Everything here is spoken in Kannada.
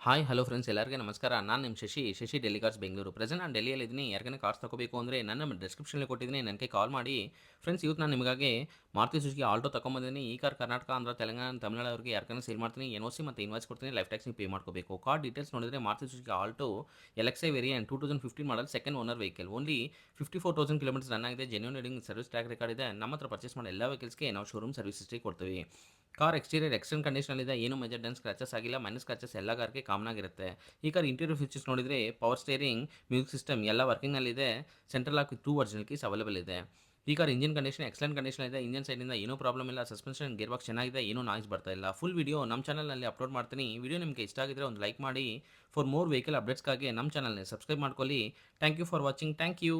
ಹಾಯ್ ಹಲೋ ಫ್ರೆಂಡ್ಸ್ ಎಲ್ಲರಿಗೆ ನಮಸ್ಕಾರ. ನಾನು ನಿಮ್ಮ ಶಶಿ ಡೆಲ್ಲಿ ಕಾರ್ಸ್ ಬೆಂಗಳೂರು. ಪ್ರೆಸೆಂಟ್ ನಾನು ಡೆಲ್ಲಿಯಲ್ಲಿದ್ದೀನಿ. ಯಾರಿಗಾನ ಕಾರ್ಸ್ ತಗೋಬೇಕು ಅಂದರೆ ನನ್ನ ಡಿಸ್ಕ್ರಿಪ್ಷನಲ್ಲಿ ಕೊಟ್ಟಿದ್ದೀನಿ, ನನಗೆ ಕಾಲ್ ಮಾಡಿ. ಫ್ರೆಂಡ್ಸ್, ಇವತ್ತು ನಾನು ನಿಮಗಾಗಿ ಮಾರುತಿ ಸುಜುಕಿ ಆಲ್ಟೋ ತೊಗೊಂಬಂದಿದ್ದೀನಿ. ಈ ಕಾರ್ ಕರ್ನಾಟಕ, ಆಂಧ್ರ, ತೆಲಂಗಾಣ, ತಮಿಳುನಾಡು ಅವರಿಗೆ ಯಾರಿಗಾನ ಸೇಲ್ ಮಾಡ್ತೀನಿ. NOC ಮತ್ತು ಇನ್ವಾಯ್ಸ್ ಕೊಡ್ತೀನಿ. ಲೈಫ್ ಟ್ಯಾಕ್ಸ್ ನೀವು ಪೇ ಮಾಡ್ಕೋಬೇಕು. ಕಾರ್ ಡೀಟೇಲ್ಸ್ ನೋಡಿದರೆ Maruti Suzuki Alto LXi variant 2015 model, second owner vehicle. Only 54,000 kilometres run ಆಗಿದೆ. Genuine reading service track record ಇದೆ. ನಮ್ಮ ಹತ್ರ ಪರ್ಚೇಸ್ ಮಾಡೋ ಎಲ್ಲ ವೆಹಿಕಲ್ಸ್ಗೆ ನಾವು ಶೋರೂಮ್ ಸರ್ವಿಸ್ ಹಿಸ್ಟ್ರಿ ಕೊಡ್ತೀವಿ. ಕಾರ್ ಎಕ್ಸ್ಟೀರಿಯರ್ ಎಕ್ಸ್ಟೆಂಟ್ ಕಂಡೀಷನಲ್ಲಿದೆ. ಏನು ಮೇಜರ್ ಡೆನ್ಸ್ ಸ್ಕ್ರಾಚಸ್ ಆಗಿಲ್ಲ. ಮೈನಸ್ ಸ್ಕ್ರಾಚಸ್ ಎಲ್ಲ ಕಾರ್ಗೆ ಕಾಮನ್ ಆಗಿರುತ್ತೆ. ಈ ಕಾರ್ ಇಂಟೀರಿಯರ್ ಫೀಚರ್ಸ್ ನೋಡಿದರೆ ಪವರ್ ಸ್ಟೇರಿಂಗ್, ಮ್ಯೂಸಿಕ್ ಸಿಸ್ಟಮ್ ಎಲ್ಲ ವರ್ಕಿಂಗ್ನಲ್ಲಿದೆ. Central lock 2 original keys available ಇದೆ. ಈ car engine condition excellent condition ಇದೆ. ಇಂಜಿನ್ ಸೈಡಿಂದ ಏನೂ ಪ್ರಾಬ್ಲಮ್ ಇಲ್ಲ. ಸಸ್ಪೆನ್ಷನ್ ಗೇರ್ ಬಾಕ್ಸ್ ಚೆನ್ನಾಗಿದೆ. ಏನೂ ನಾಯ್ಸ್ ಬರ್ತಾ ಇಲ್ಲ. ಫುಲ್ ವಿಡಿಯೋ ನಮ್ಮ ಚಾನಲ್ನಲ್ಲಿ ಅಪ್ಲೋಡ್ ಮಾಡ್ತೀನಿ. ವಿಡಿಯೋ ನಿಮಗೆ ಇಷ್ಟ ಆಗಿದ್ರೆ ಒಂದು ಲೈಕ್ ಮಾಡಿ. ಫಾರ್ ಮೋರ್ ವೆಹಿಕಲ್ ಅಪ್ಡೇಟ್ಸ್ಗಾಗಿ ನಮ್ಮ ಚಾನಲ್ನ ಸಬ್ಸ್ಕ್ರೈಬ್ ಮಾಡ್ಕೊಳ್ಳಿ. Thank you for watching. Thank you.